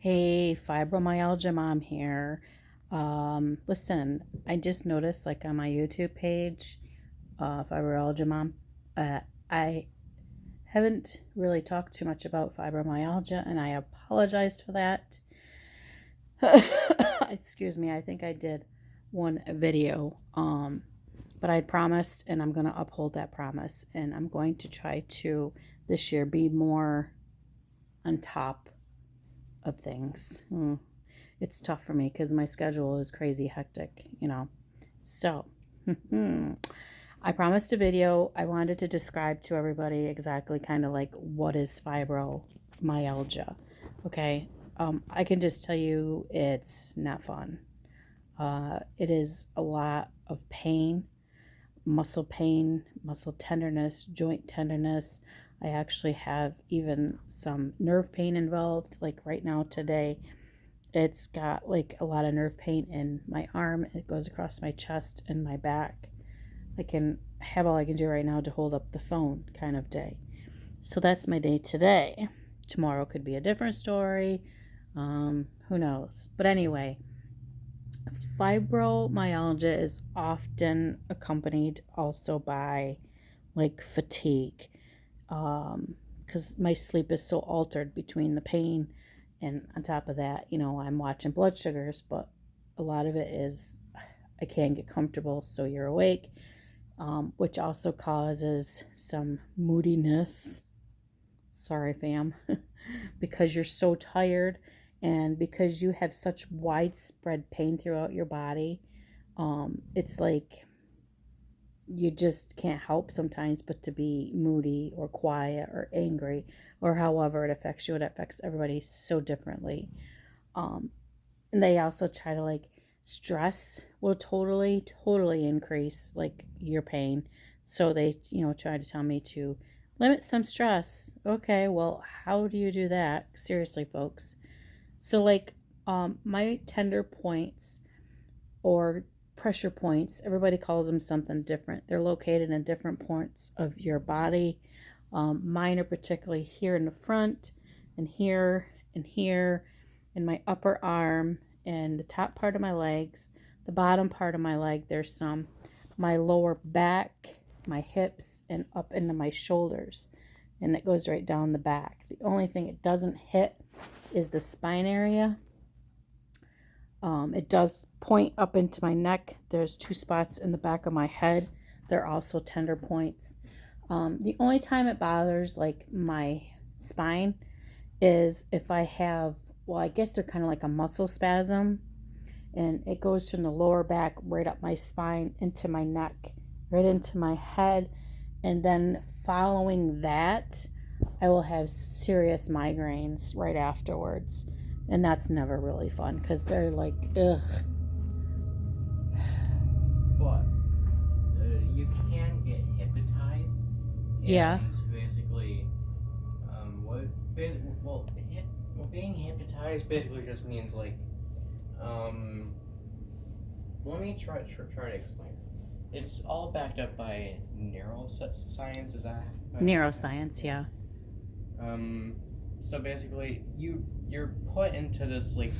Hey, Fibromyalgia mom here. Listen, I just noticed like on my YouTube page, Fibromyalgia mom, I haven't really talked too much about fibromyalgia, and I apologize for that. Excuse me, I think I did one video, but I promised, and I'm going to uphold that promise, and I'm going to try to this year be more on top of things. It's tough for me because my schedule is crazy hectic. So, I promised a video. I wanted to describe to everybody exactly kind of like what is fibromyalgia. Okay. I can just tell you it's not fun. It is a lot of pain, muscle tenderness, joint tenderness. I actually have even some nerve pain involved. Like right now today, it's got like a lot of nerve pain in my arm. It goes across my chest and my back. I can have all I can do right now to hold up the phone kind of day. So that's my day today. Tomorrow could be a different story. Who knows? But anyway, fibromyalgia is often accompanied also by like fatigue, because my sleep is so altered between the pain and on top of that, I'm watching blood sugars, but a lot of it is I can't get comfortable, so you're awake, which also causes some moodiness. Sorry, fam, because you're so tired and because you have such widespread pain throughout your body. It's like you just can't help sometimes but to be moody or quiet or angry or however it affects you. It affects everybody so differently. And they also try to like stress will totally increase like your pain. So they, try to tell me to limit some stress. Okay, well, how do you do that? Seriously, folks. So like my tender points or pressure points, everybody calls them something different. They're located in different points of your body. Mine are particularly here in the front and here and here in my upper arm and the top part of my legs, the bottom part of my leg. There's some, my lower back, my hips, and up into my shoulders. And it goes right down the back. The only thing it doesn't hit is the spine area. It does point up into my neck. There's 2 spots in the back of my head. They're also tender points. The only time it bothers like my spine is if I have, well, I guess they're kind of like a muscle spasm, and it goes from the lower back right up my spine into my neck, right into my head, and then following that, I will have serious migraines right afterwards. And that's never really fun because they're like, ugh. But you can get hypnotized. Yeah. Basically, being hypnotized basically just means like, let me try to explain. It's all backed up by neuroscience. Is that Neuroscience? Yeah. So basically, you're put into this like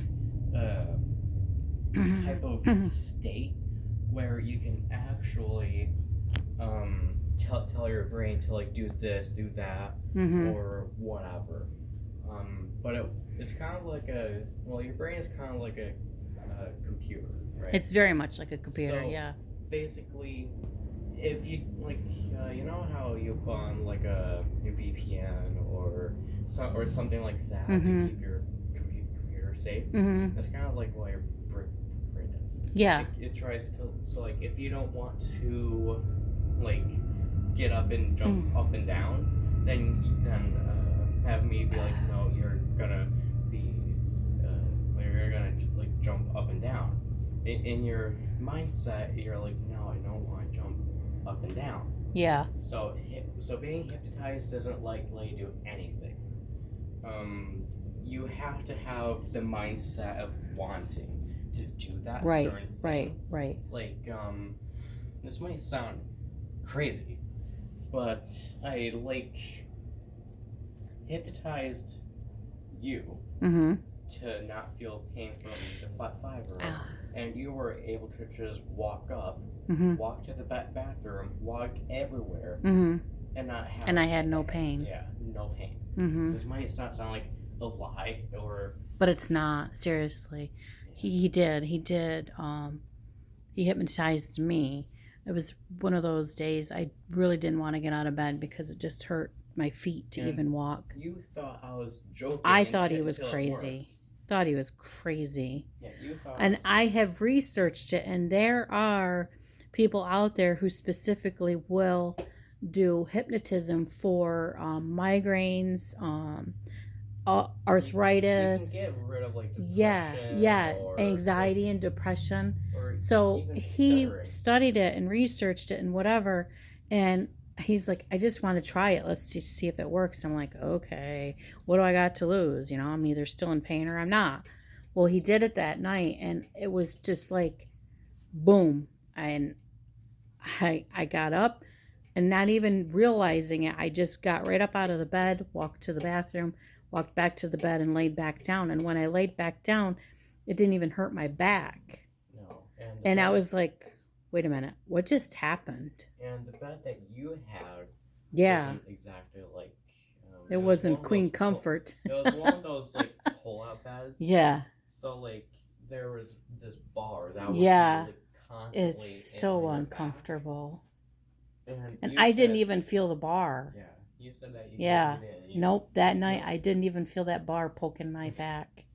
type of state where you can actually tell your brain to like do this, do that, or whatever. But it's kind of like your brain is kind of like a computer, right? It's very much like a computer, So, yeah. basically, if you like, you know how you put on like a VPN or something like that to keep your computer safe. That's kind of like what your brain does. Yeah. It tries to, so like if you don't want to like get up and jump up and down, then have me be like, no, you're gonna like jump up and down. In your mindset, you're like, no, I don't want to jump up and down. Yeah. So being hypnotized doesn't let you do anything. You have to have the mindset of wanting to do that certain thing. Right. Like, this might sound crazy, but I like hypnotized you to not feel pain from the fibro, Ah. and you were able to just walk up, Mm-hmm. walk to the bathroom, walk everywhere, Mm-hmm. and not have. And I had no pain. Yeah, no pain. Mm-hmm. This might not sound like a lie, or. But it's not, seriously. He did. He hypnotized me. It was one of those days I really didn't want to get out of bed because it just hurt my feet to even walk. You thought I was joking. I thought he was crazy. Thought he was crazy. Yeah, you thought. And I have researched it, and there are people out there who specifically will do hypnotism for migraines, arthritis. You can get rid of like depression. Or anxiety and depression. Or so he studied it and researched it and whatever, and he's like, I just want to try it. Let's just see if it works. I'm like, okay, what do I got to lose? I'm either still in pain or I'm not. Well, he did it that night, and it was just like, boom. And I got up, and not even realizing it, I just got right up out of the bed, walked to the bathroom, walked back to the bed, and laid back down. And when I laid back down, it didn't even hurt my back. No. And I was like, wait a minute, what just happened? And the bed that you had wasn't exactly like... it wasn't Queen Comfort. It was one of those like pull-out beds. Yeah. So like there was this bar that was really constantly... It's so uncomfortable. And I didn't even feel the bar. Yeah. You said that you Yeah. didn't. Nope. That night I didn't even feel that bar poking my back.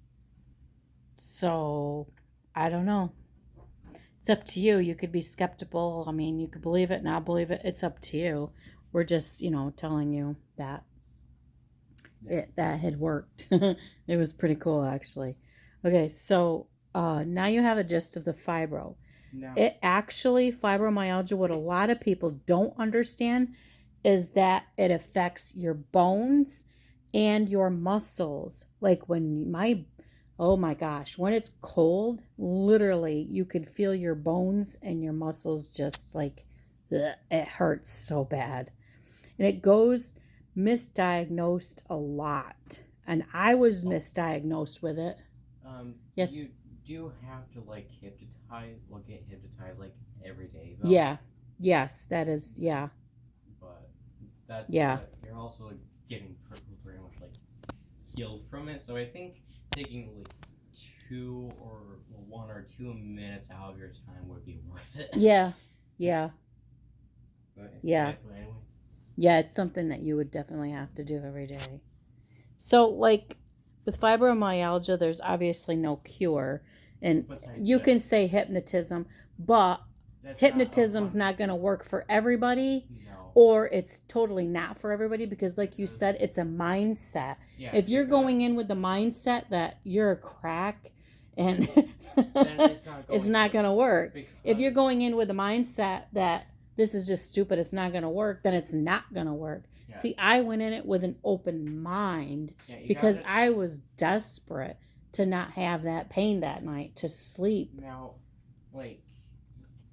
So, I don't know. It's up to you. You could be skeptical. I mean, you could believe it, not believe it. It's up to you. We're just, telling you that that had worked. It was pretty cool, actually. Okay, so now you have a gist of the fibro. No. It actually, fibromyalgia, what a lot of people don't understand is that it affects your bones and your muscles. Like oh my gosh, when it's cold, literally you could feel your bones and your muscles just like, ugh, it hurts so bad. And it goes misdiagnosed a lot. And I was misdiagnosed with it. Yes. You do have to get hypnotized like every day though. Yeah. Yes, that is, yeah. But that's, yeah. You're also getting pretty much like healed from it. So I think taking like 1 or 2 minutes out of your time would be worth it. Yeah. Yeah. Yeah. Anyway. Yeah, it's something that you would definitely have to do every day. So, like, with fibromyalgia, there's obviously no cure. And you can say hypnotism, but hypnotism's not going to work for everybody. No. Or it's totally not for everybody because, like you said, it's a mindset. Yeah, if you're going in with the mindset that you're a crack and then it's not going to work. If you're going in with the mindset that this is just stupid, it's not going to work, then it's not going to work. Yeah. See, I went in it with an open mind because I was desperate to not have that pain that night, to sleep. Now,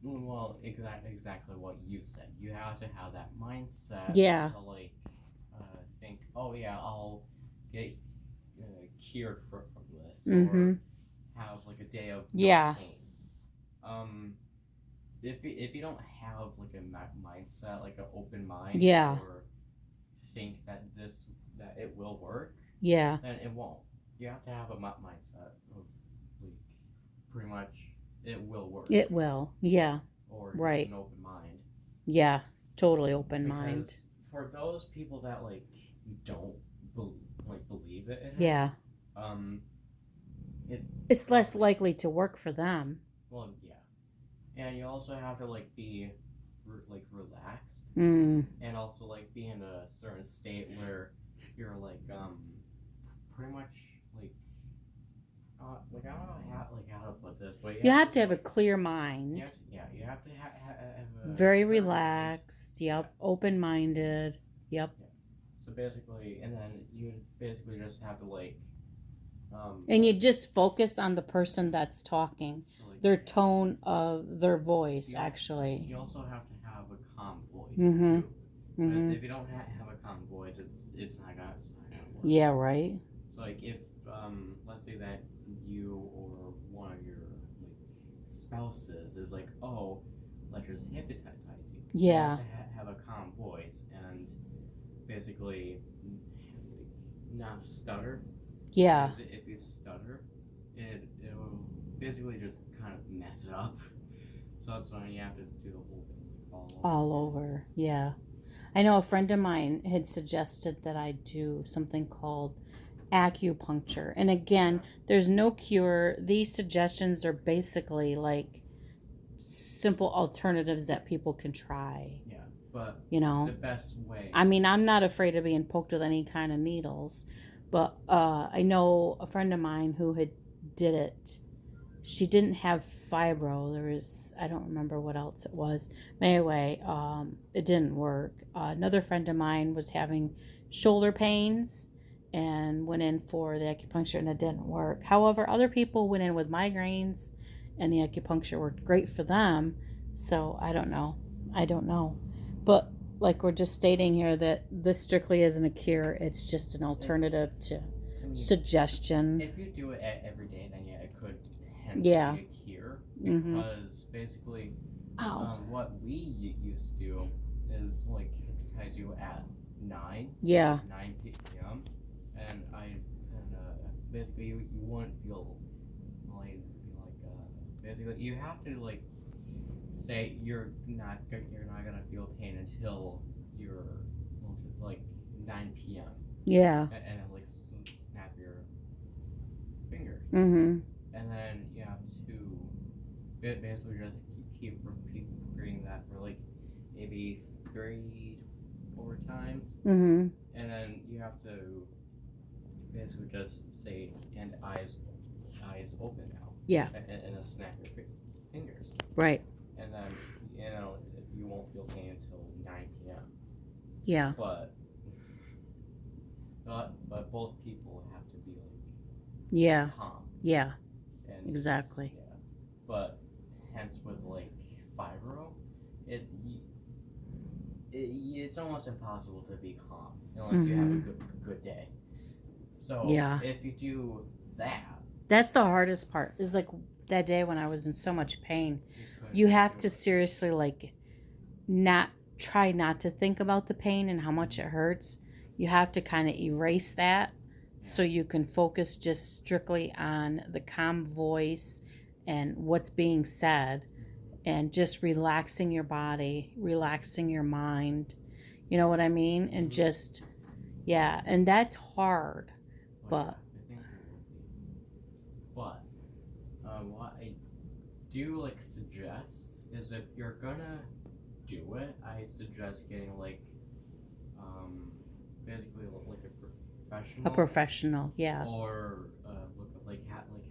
well, exactly what you said. You have to have that mindset to think, oh yeah, I'll get cured from this, or have like a day of pain. If you don't have like a mindset, like an open mind, or think that it will work, then it won't. You have to have a mindset of like pretty much it will work. It will, yeah. Or right. An open mind. Yeah, totally open mind. For those people that like don't believe it, yeah. It's less likely to work for them. Well, yeah. And you also have to like be relaxed, and also like be in a certain state where you're like pretty much like I don't know how to put this, but you have to have a clear mind. You have to have a very relaxed. Yep, open-minded. Yep. Yeah. So basically, and then you basically just have to like. And you just focus on the person that's talking, their tone of their voice, actually. You also have to have a calm voice, too. Because if you don't have a calm voice, it's not gonna work. Yeah, right. So, like, if, let's say that you or one of your like spouses is like, oh, let's just hypnotize you. You have Yeah. to have a calm voice and basically not stutter. Yeah. Because if you stutter, it'll basically just kind of mess it up. So that's why you have to do the whole thing All over. Yeah. I know a friend of mine had suggested that I do something called acupuncture. And again, there's no cure. These suggestions are basically like simple alternatives that people can try. Yeah, but You know, the best way. I mean, I'm not afraid of being poked with any kind of needles, but I know a friend of mine who had did it. She didn't have fibro. There was, I don't remember what else it was. But anyway, it didn't work. Another friend of mine was having shoulder pains and went in for the acupuncture and it didn't work. However, other people went in with migraines and the acupuncture worked great for them. So I don't know. I don't know. But like we're just stating here that this strictly isn't a cure. It's just an alternative to suggestion. If you do it every day, then yeah, it could hence Yeah. be a cure. Because basically, Ow. what we used to do is like hypnotize you at 9 Yeah. 9 p.m. And basically you wouldn't feel like basically you have to like say you're not gonna feel pain until you're like 9 p.m. Yeah. and like snap your fingers, Mm-hmm. and then you have to basically just keep repeating that for like maybe 3 to 4 times, Mm-hmm. and then you have to basically just say and eyes open now. Yeah. And snap your fingers. Right. And then you won't feel pain until 9 p.m. Yeah. But both people have to be like Yeah. calm. Yeah. And Exactly. yeah. But hence with like fibro, it's almost impossible to be calm unless you have a good day. So Yeah. if you do that, That's the hardest part. Is like that day when I was in so much pain. You have to seriously like not try not to think about the pain and how much it hurts. You have to kind of erase that so you can focus just strictly on the calm voice and what's being said and just relaxing your body, relaxing your mind. You know what I mean? And just, yeah, and that's hard. But what I do like suggest is if you're gonna do it, I suggest getting like basically like a professional, yeah. or look up like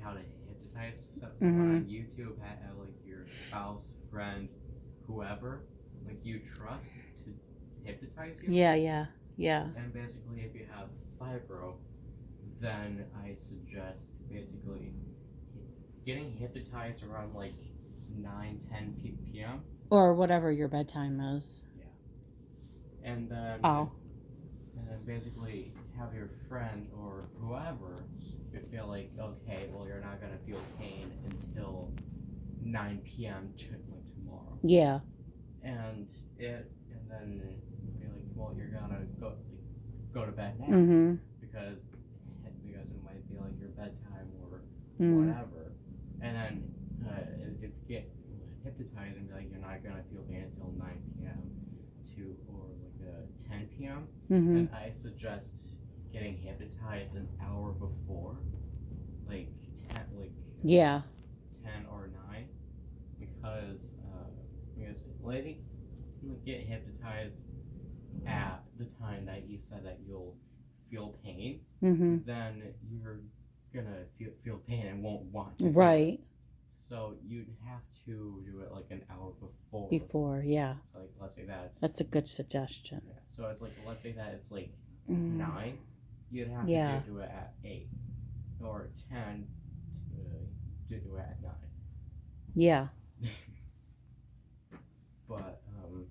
how to hypnotize someone on YouTube. Have like your spouse, friend, whoever like you trust to hypnotize you. Yeah. And basically, if you have fibro, then I suggest basically getting hypnotized around like 9-10 p.m. Or whatever your bedtime is. Yeah. And then basically have your friend or whoever feel like, okay, well, you're not gonna feel pain until 9 p.m. Like tomorrow. Yeah. And then be like, well, you're gonna go to bed now because it might be like your bedtime or whatever. And then if you get hypnotized and be like, you're not gonna feel pain until 9 p.m. or like 10 p.m. Then I suggest getting hypnotized an hour before, like 10 or 9, because lady, you get hypnotized at the time that you said that you'll feel pain, then you're gonna feel pain and won't want to. Right. So you'd have to do it like an hour before. Yeah. So like let's say that's a good suggestion. Yeah. So it's like let's say that it's like 9, you'd have to do it at 8 or 10 to do it at 9. Yeah. But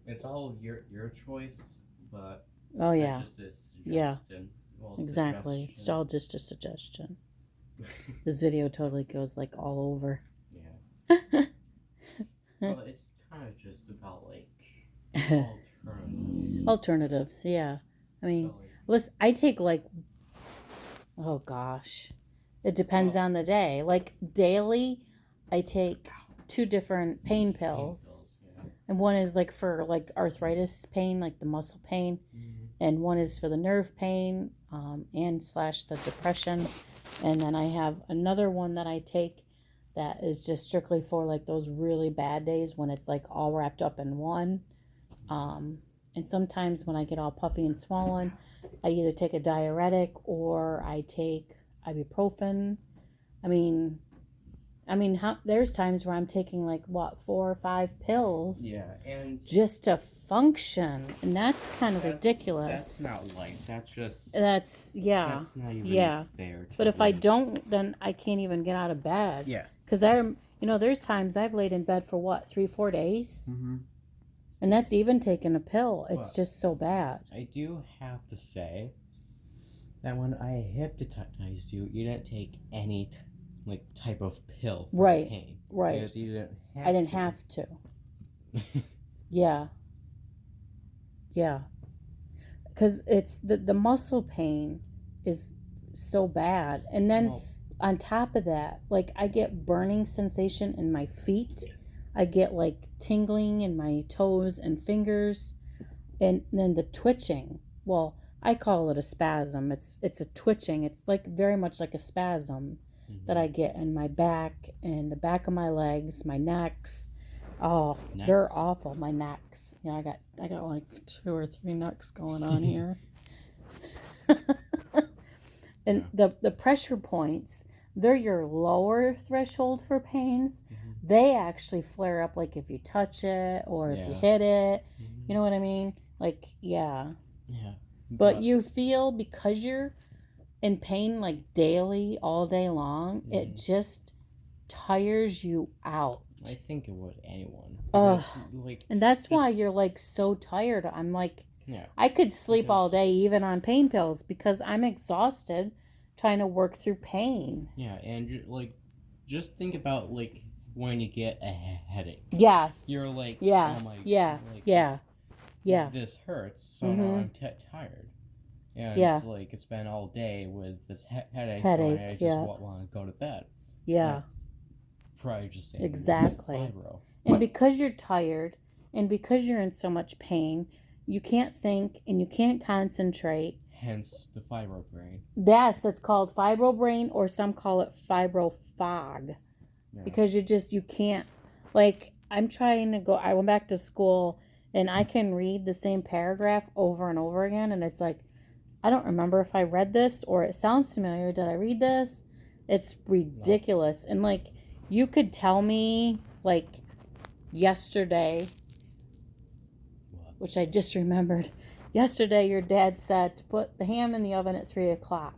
it's all your choice. But oh yeah. just a suggestion. Yeah. Well, exactly. It's all just a suggestion. This video totally goes like all over. Yeah. Well, it's kind of just about like alternatives. Alternatives, yeah. I mean, So, like, listen, I take like, oh gosh, it depends on the day. Like daily, I take 2 different pain pills. yeah. And one is like for like arthritis pain, like the muscle pain, and one is for the nerve pain, and slash the depression. And then I have another one that I take that is just strictly for like those really bad days when it's like all wrapped up in one. And sometimes when I get all puffy and swollen, I either take a diuretic or I take ibuprofen. I mean, there's times where I'm taking like what 4 or 5 pills, Yeah, and just to function, and that's kind of ridiculous. That's not life. That's not even fair. But if I don't, then I can't even get out of bed. Yeah, because there's times I've laid in bed for what 3-4 days, and that's even taking a pill. It's just so bad. I do have to say that when I hypnotized you, you didn't take any type of pill for pain. Right. Because you didn't have I didn't have to. Yeah. Because it's the muscle pain is so bad, and then on top of that, like I get burning sensation in my feet. I get like tingling in my toes and fingers, and then the twitching. Well, I call it a spasm. It's a twitching. It's like very much like a spasm that I get in my back and the back of my legs, my necks. Oh, they're awful. My necks. Yeah, I got like 2 or 3 necks going on here. And the pressure points, they're your lower threshold for pains. They actually flare up like if you touch it or if you hit it. You know what I mean? Like, yeah. But you feel, because you're in pain like daily, all day long, it just tires you out. I think it would anyone. And that's why you're like so tired. I'm like, I could sleep all day even on pain pills because I'm exhausted trying to work through pain. Yeah, and just think about when you get a headache. Yes. You're like, yeah, oh my, yeah. This hurts, so now I'm tired. And it's been all day with this headache, so I just want to go to bed. Yeah. That's probably just saying exactly. Fibro. And because you're tired and because you're in so much pain, you can't think and you can't concentrate. Hence the fibro brain. Yes, that's called fibro brain, or some call it fibro fog. Yeah. Because you can't, like, I'm trying to go, I went back to school and I can read the same paragraph over and over again, and it's like, I don't remember if I read this or it sounds familiar. Did I read this? It's ridiculous. No. And like, you could tell me like yesterday, which I just remembered. Yesterday, your dad said to put the ham in the oven at 3:00.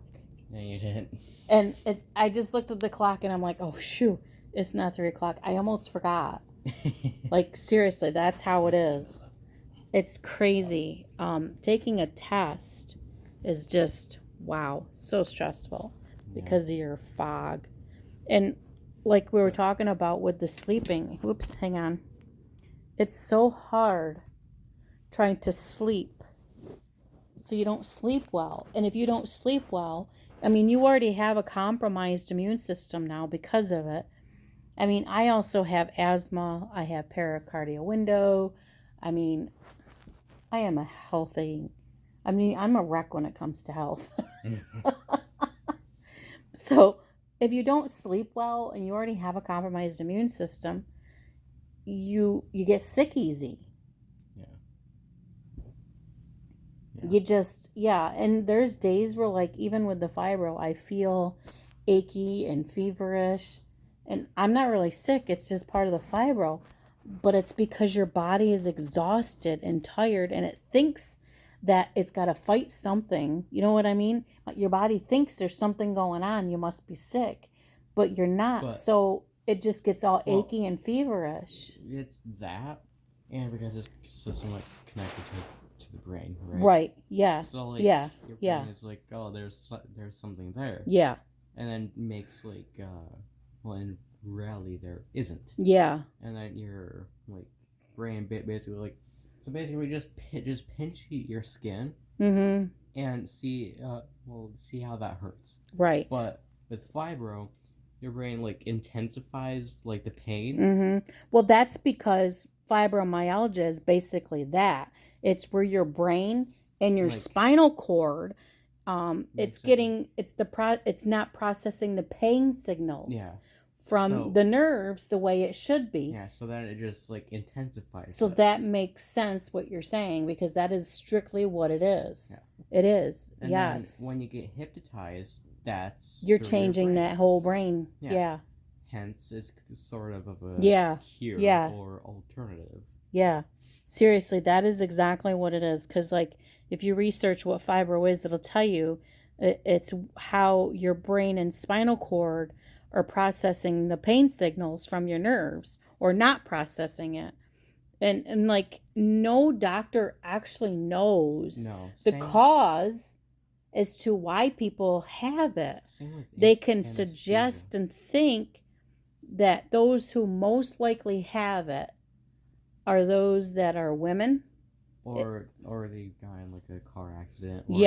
No, you didn't. And I just looked at the clock and I'm like, oh shoot, it's not 3:00. I almost forgot. Like, seriously, that's how it is. It's crazy. Taking a test is just, wow, so stressful because of your fog. And like we were talking about with the sleeping, whoops, hang on. It's so hard trying to sleep so you don't sleep well. And if you don't sleep well, I mean, you already have a compromised immune system now because of it. I mean, I also have asthma. I have pericardial window. I mean, I am I'm a wreck when it comes to health. So if you don't sleep well and you already have a compromised immune system, you get sick easy. You just, and there's days where, like, even with the fibro, I feel achy and feverish, and I'm not really sick. It's just part of the fibro, but it's because your body is exhausted and tired, and it thinks that it's got to fight something. You know what I mean? Your body thinks there's something going on. You must be sick, but you're not. So it just gets all achy and feverish. It's that, and because it's so somewhat connected to the brain, right? Right. Yeah. So your brain is like, oh, there's something there. Yeah. and then makes like well, in reality there isn't. Yeah. And then your like brain basically like, so basically just pinch your skin and see see how that hurts. Right. But with fibro, your brain like intensifies like the pain. Well, that's because fibromyalgia is basically that. It's where your brain and your Like spinal cord, makes it it's not processing the pain signals yeah. from So the nerves the way it should be. yeah, so then it just like intensifies So it. that makes sense what you're saying, because that is strictly what it is. Yeah. It is. And yes. then when you get hypnotized, that's You're through your changing brain. that whole brain. Yeah. Yeah. Hence, it's sort of a Yeah. cure Yeah. or alternative. Yeah. Seriously, that is exactly what it is. Because, like, if you research what fibro is, it'll tell you it's how your brain and spinal cord are processing the pain signals from your nerves or not processing it. And like, no doctor actually knows No, the same, cause as to why people have it. same with They can anesthesia. suggest and think that those who most likely have it are those that are women. Or they got in like a car accident or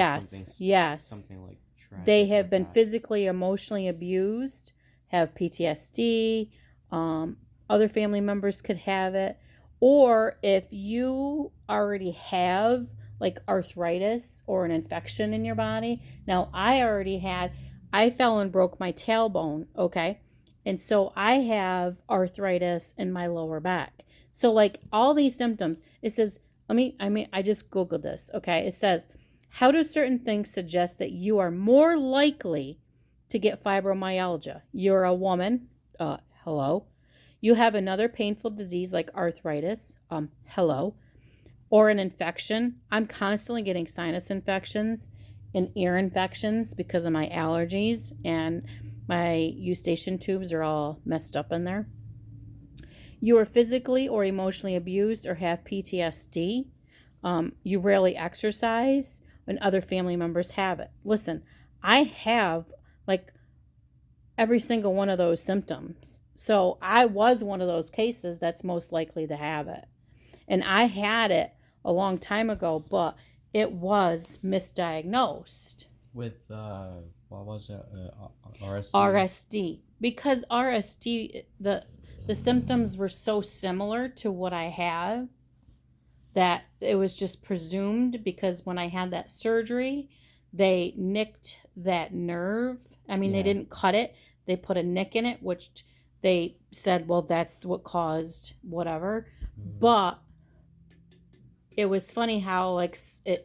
something like tragic. They have like been that. physically, emotionally abused, have PTSD. Other family members could have it. Or if you already have like arthritis or an infection in your body. Now, I fell and broke my tailbone, okay? And so I have arthritis in my lower back. So like all these symptoms, it says, I just Googled this, okay? It says, how do certain things suggest that you are more likely to get fibromyalgia? You're a woman. Hello. You have another painful disease like arthritis. Hello. Or an infection. I'm constantly getting sinus infections and ear infections because of my allergies, and my eustachian tubes are all messed up in there. You are physically or emotionally abused or have PTSD. You rarely exercise, and other family members have it. Listen, I have like every single one of those symptoms. So I was one of those cases that's most likely to have it. And I had it a long time ago, but it was misdiagnosed. With what was it? RSD. RSD. Because RSD, the symptoms were so similar to what I have that it was just presumed, because when I had that surgery, they nicked that nerve. I mean, they didn't cut it. They put a nick in it, which they said, well, that's what caused whatever. But it was funny how, like,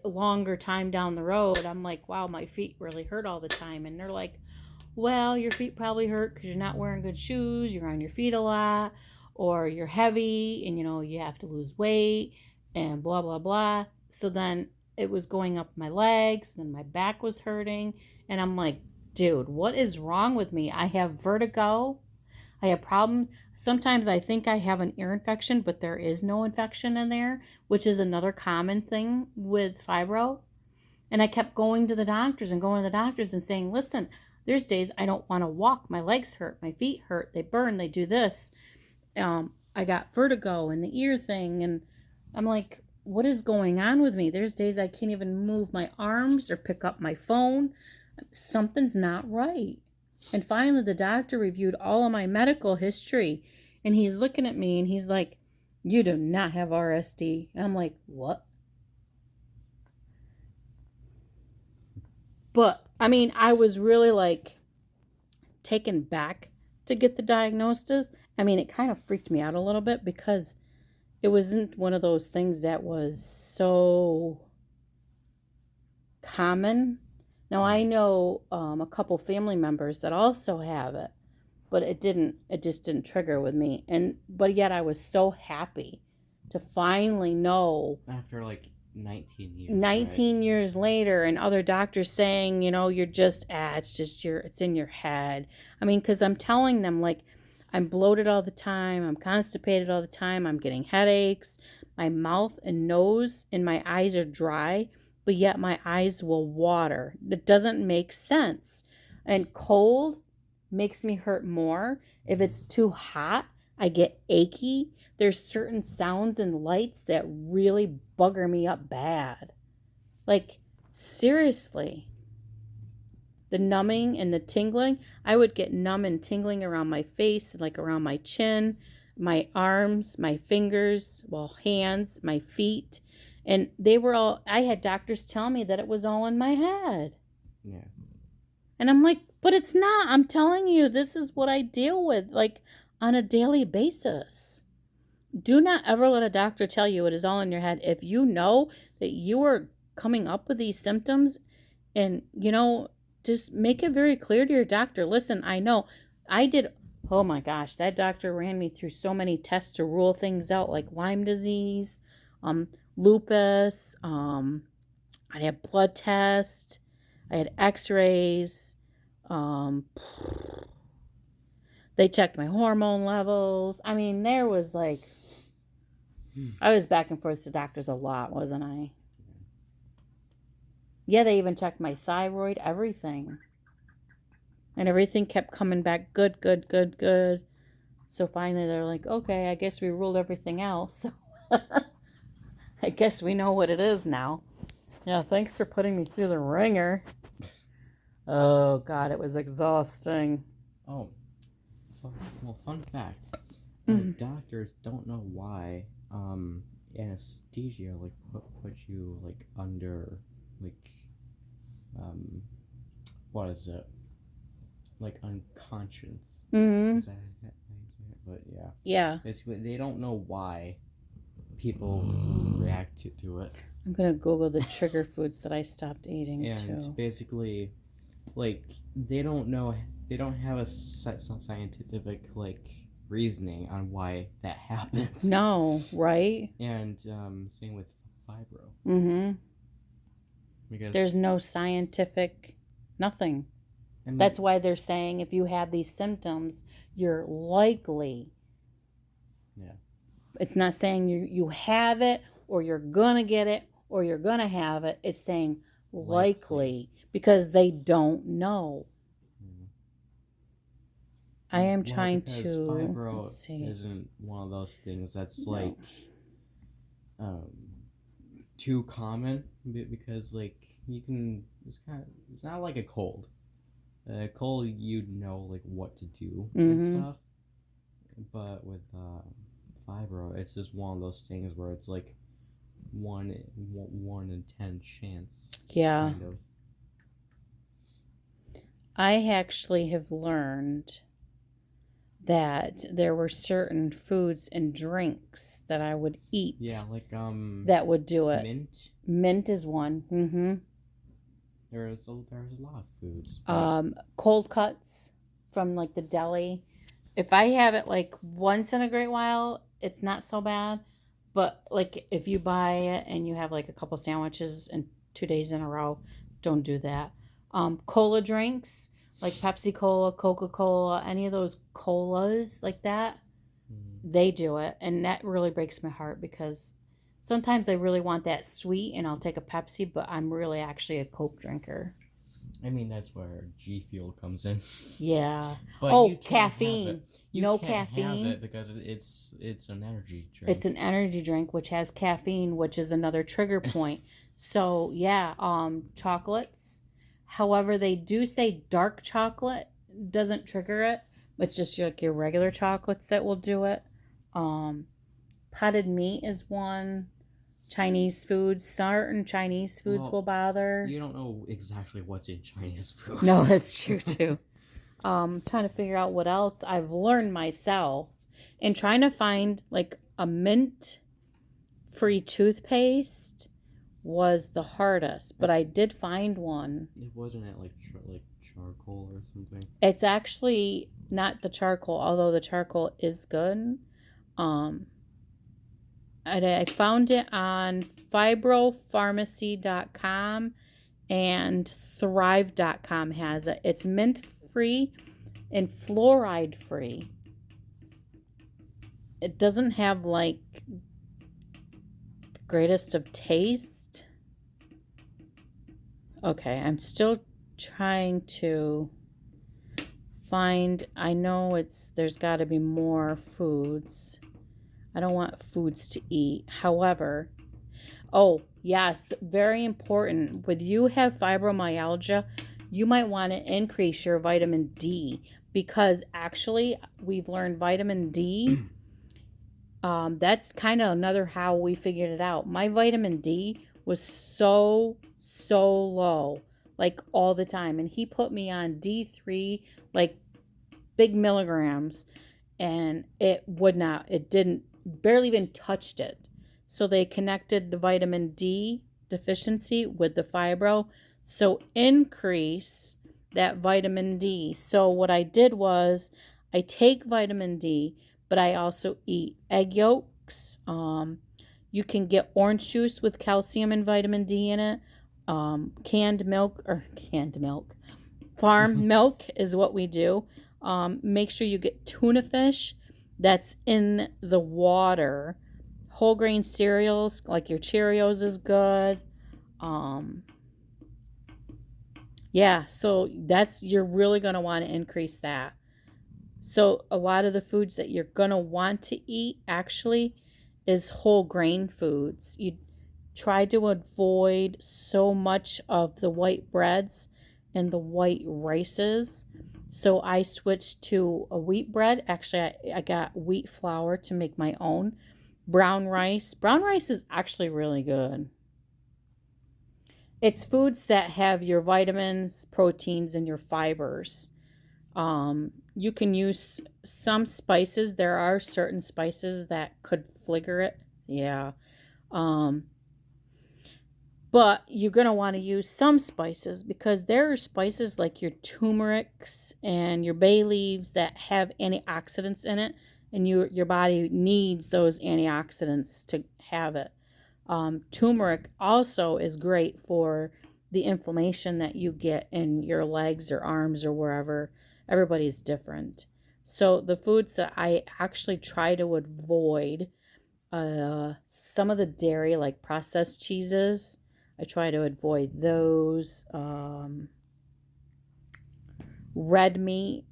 longer time down the road, I'm like, wow, my feet really hurt all the time. And they're like, well, your feet probably hurt because you're not wearing good shoes, you're on your feet a lot, or you're heavy and, you have to lose weight and blah, blah, blah. So then it was going up my legs, and my back was hurting. And I'm like, dude, what is wrong with me? I have vertigo. I have problems. Sometimes I think I have an ear infection, but there is no infection in there, which is another common thing with fibro. And I kept going to the doctors and saying, listen, there's days I don't want to walk. My legs hurt. My feet hurt. They burn. They do this. I got vertigo and the ear thing. And I'm like, what is going on with me? There's days I can't even move my arms or pick up my phone. Something's not right. And finally, the doctor reviewed all of my medical history. And he's looking at me and he's like, you do not have RSD. And I'm like, what? But, I mean, I was really like taken back to get the diagnosis. I mean, it kind of freaked me out a little bit because it wasn't one of those things that was so common. Now, I know a couple family members that also have it, but it just didn't trigger with me. But yet I was so happy to finally know. After like 19 years. 19 years later, and other doctors saying, you're just, it's in your head. I mean, because I'm telling them, like, I'm bloated all the time. I'm constipated all the time. I'm getting headaches. My mouth and nose and my eyes are dry, but yet my eyes will water. It doesn't make sense. And cold makes me hurt more. If it's too hot, I get achy. There's certain sounds and lights that really bugger me up bad. Like, seriously. The numbing and the tingling, I would get numb and tingling around my face, like around my chin, my arms, my fingers, well, hands, my feet. And they were all, I had doctors tell me that it was all in my head. Yeah. And I'm like, but it's not. I'm telling you, this is what I deal with, like, on a daily basis. Do not ever let a doctor tell you it is all in your head. If you know that you are coming up with these symptoms, and, just make it very clear to your doctor. Listen, I know I did. Oh my gosh, that doctor ran me through so many tests to rule things out, like Lyme disease, lupus. I had blood tests. I had X-rays. They checked my hormone levels. I mean, there was like, I was back and forth to doctors a lot, wasn't I? Yeah, they even checked my thyroid, everything. And everything kept coming back good, good, good, good. So finally they're like, okay, I guess we ruled everything out. So I guess we know what it is now. Yeah, thanks for putting me through the ringer. Oh, God, it was exhausting. Oh, well, fun fact. Doctors don't know why anesthesia like put you like under like what is it, like unconscious. Is that how you say it? But yeah. Yeah. Basically, they don't know why people react to it. I'm going to Google the trigger foods that I stopped eating, And too. basically, like, they don't know, they don't have a scientific, like, reasoning on why that happens. No, right? And same with fibro. Mm-hmm. Because there's no scientific nothing. That's why they're saying if you have these symptoms, you're likely. Yeah. It's not saying you have it or you're going to get it or you're going to have it. It's saying likely because they don't know. I am trying to. Fibro isn't one of those things that's like too common because like you can. It's not like a cold. Cold, you'd know like what to do and stuff. But with fibro, it's just one of those things where it's like 1 in 10 chance. Yeah. Kind of. I actually have learned that there were certain foods and drinks that I would eat. Yeah, like that would do it. Mint. Mint is one. Mm-hmm. There's a lot of foods. Cold cuts from like the deli. If I have it like once in a great while, it's not so bad. But like if you buy it and you have like a couple sandwiches and 2 days in a row, don't do that. Cola drinks like Pepsi Cola, Coca-Cola, any of those colas like that, they do it. And that really breaks my heart because sometimes I really want that sweet and I'll take a Pepsi, but I'm really actually a Coke drinker. I mean, that's where G Fuel comes in. Yeah. But caffeine. No caffeine. Have it because it's an energy drink. It's an energy drink which has caffeine, which is another trigger point. So yeah, chocolates. However, they do say dark chocolate doesn't trigger it. It's just like your regular chocolates that will do it. Potted meat is one. Chinese foods. Certain Chinese foods will bother. You don't know exactly what's in Chinese food. No, that's true too. Trying to figure out what else I've learned myself and trying to find like a mint-free toothpaste was the hardest, but I did find one. It wasn't it like charcoal or something. It's actually not the charcoal, although the charcoal is good. I found it on fibropharmacy.com and thrive.com has it. It's mint-free and fluoride-free. It doesn't have like the greatest of taste. Okay, I'm still trying to find, I know there's got to be more foods. I don't want foods to eat. However, oh, yes, very important. When you have fibromyalgia, you might want to increase your vitamin D because actually we've learned vitamin D. That's kind of another how we figured it out. My vitamin D was so low, like all the time. And he put me on D3, like big milligrams, and it didn't, barely even touched it. So they connected the vitamin D deficiency with the fibro. So increase that vitamin D. So what I did was I take vitamin D, but I also eat egg yolks. You can get orange juice with calcium and vitamin D in it. Canned milk, farm milk is what we do. Make sure you get tuna fish that's in the water. Whole grain cereals like your Cheerios is good. Yeah, so you're really going to want to increase that. So a lot of the foods that you're going to want to eat actually is whole grain foods. You try to avoid so much of the white breads and the white rices. So I switched to a wheat bread. Actually, I got wheat flour to make my own. Brown rice. Brown rice is actually really good. It's foods that have your vitamins, proteins, and your fibers. You can use some spices. There are certain spices that could flavor it. Yeah. But you're going to want to use some spices because there are spices like your turmerics and your bay leaves that have antioxidants in it, and your body needs those antioxidants to have it. Turmeric also is great for the inflammation that you get in your legs or arms or wherever. Everybody's different. So the foods that I actually try to avoid, some of the dairy, like processed cheeses, I try to avoid those. Red meat,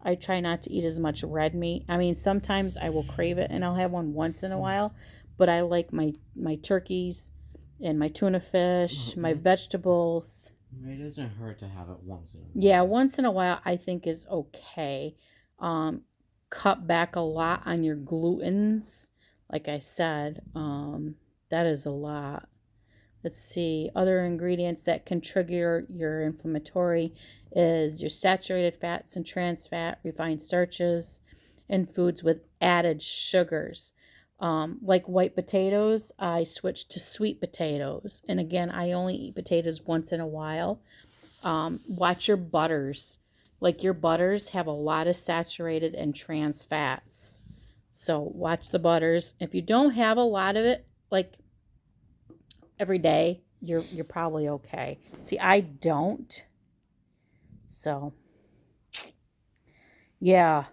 I try not to eat as much red meat. I mean, sometimes I will crave it and I'll have one once in a while, but I like my turkeys and my tuna fish, my vegetables. It doesn't hurt to have it once in a while. Yeah, once in a while I think is okay. Cut back a lot on your glutens. Like I said, that is a lot. Let's see, other ingredients that can trigger your inflammatory is your saturated fats and trans fat, refined starches, and foods with added sugars. Like white potatoes, I switched to sweet potatoes. And again, I only eat potatoes once in a while. Watch your butters. Like your butters have a lot of saturated and trans fats. So watch the butters. If you don't have a lot of it, like every day, you're probably okay. See, I don't. So, yeah.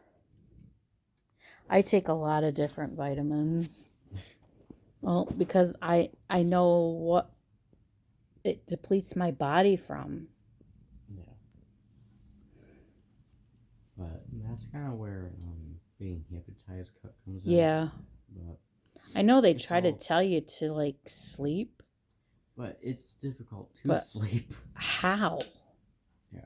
I take a lot of different vitamins. Well, because I know what it depletes my body from. Yeah. But that's kind of where being hypnotized comes in. Yeah. But I know they try to tell you to like sleep. But it's difficult to sleep. How? Yeah.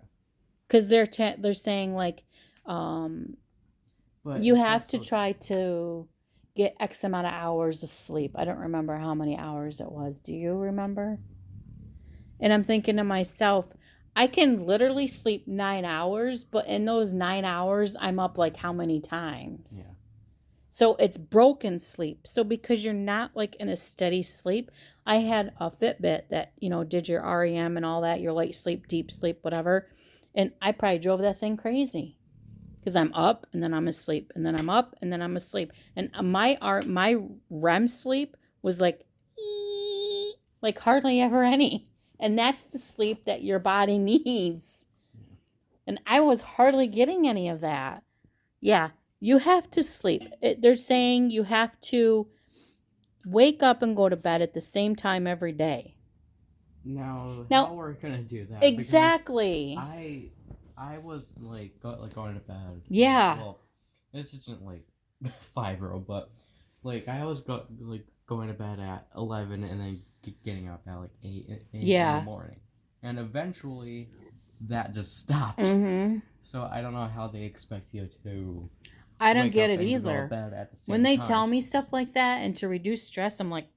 Because they're saying like, but you have to try to get X amount of hours of sleep. I don't remember how many hours it was. Do you remember? And I'm thinking to myself, I can literally sleep 9 hours, but in those 9 hours, I'm up like how many times? Yeah. So it's broken sleep. So because you're not like in a steady sleep, I had a Fitbit that, did your REM and all that, your light sleep, deep sleep, whatever. And I probably drove that thing crazy because I'm up and then I'm asleep and then I'm up and then I'm asleep. And my REM sleep was like hardly ever any. And that's the sleep that your body needs. And I was hardly getting any of that. Yeah. You have to sleep. They're saying you have to wake up and go to bed at the same time every day. Now how we're going to do that? Exactly. I was like going to bed. Yeah. Well, this isn't like fibro, but like I always going to bed at 11 and then getting up at like 8 in Yeah. the morning, and eventually that just stopped. Mm-hmm. So I don't know how they expect you to I don't wake get up it and go to either. bed at the same When they time. tell me stuff like that and to reduce stress, I'm like,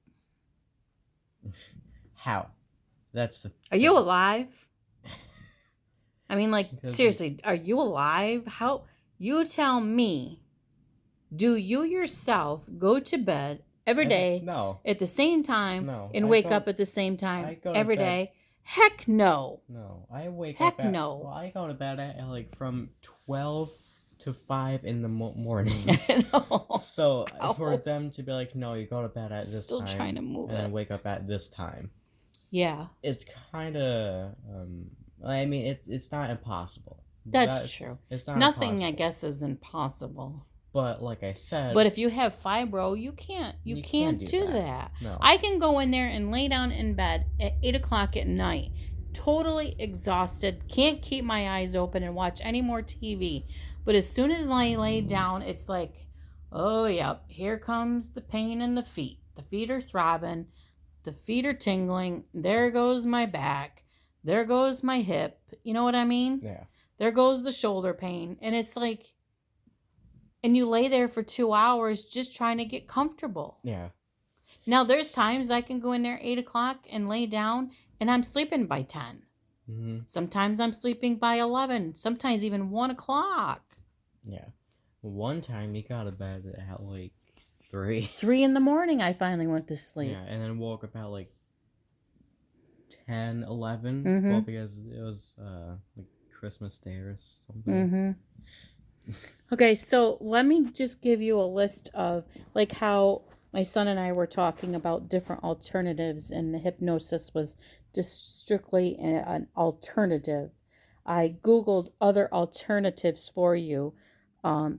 How? That's the are you alive? I mean, like, Because seriously, are you alive? How? You tell me, do you yourself go to bed every day No. at the same time No, and I wake go- up at the same I time go to every bed- day? Heck no. No, I wake Heck up at. no. Well, I go to bed at like from 12 to 5 in the morning. I know. So for Oh. them to be like, no, you go to bed at this Still time, trying to move and it. then wake up at this time. Yeah, It's kind of. I mean, it's not impossible. that's true. It's not Nothing, impossible. I guess, is impossible. But like I said, But if you have fibro, you can't do that. No. I can go in there and lay down in bed at 8 o'clock at night, totally exhausted, can't keep my eyes open and watch any more TV. But as soon as I lay down, it's like, oh yep, here comes the pain in the feet. The feet are throbbing, the feet are tingling. There goes my back. There goes my hip. You know what I mean? Yeah. There goes the shoulder pain. And it's like, and you lay there for 2 hours just trying to get comfortable. Yeah. Now, there's times I can go in there 8 o'clock and lay down, and I'm sleeping by 10. Mm-hmm. Sometimes I'm sleeping by 11. Sometimes even 1 o'clock. Yeah. One time you got to bed at like 3. 3 in the morning, I finally went to sleep. Yeah, and then woke up at like 10, 11. Mhm. Well, because it was like Christmas Day or something. Mm-hmm. Okay, so let me just give you a list of like how my son and I were talking about different alternatives, and the hypnosis was just strictly an alternative. I Googled other alternatives for you,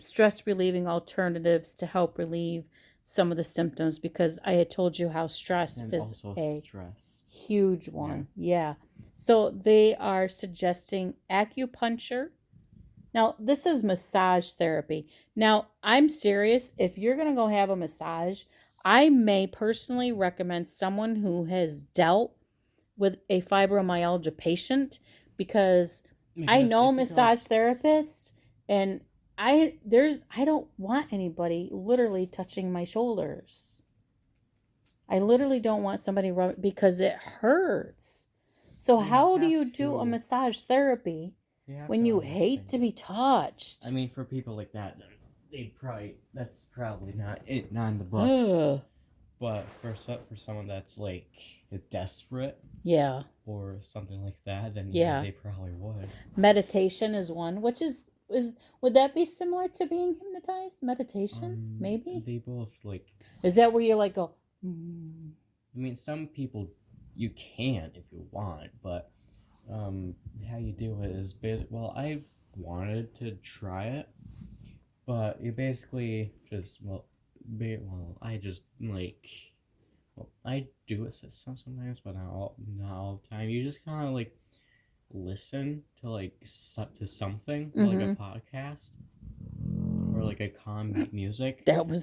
stress relieving alternatives to help relieve some of the symptoms, because I had told you how stress And is also a stress. huge one. Yeah. So they are suggesting acupuncture. Now, this is massage therapy. Now, I'm serious. If you're going to go have a massage, I may personally recommend someone who has dealt with a fibromyalgia patient, because I know massage therapists, and I don't want anybody literally touching my shoulders. I literally don't want somebody because it hurts. So how do you do a massage therapy when you hate to be touched? I mean, for people like that, that's probably not in the books. Ugh. But for someone that's like desperate, Yeah. or something like that, then Yeah. they probably would. Meditation is one, which is would that be similar to being hypnotized? Meditation, maybe? They both Is that where you like go? I mean, some people you can if you want, but how you do it is well, I wanted to try it, but you basically just I just I do it sometimes, but not all the time. You just kind of listen to to something, like a podcast or like a calm music. That was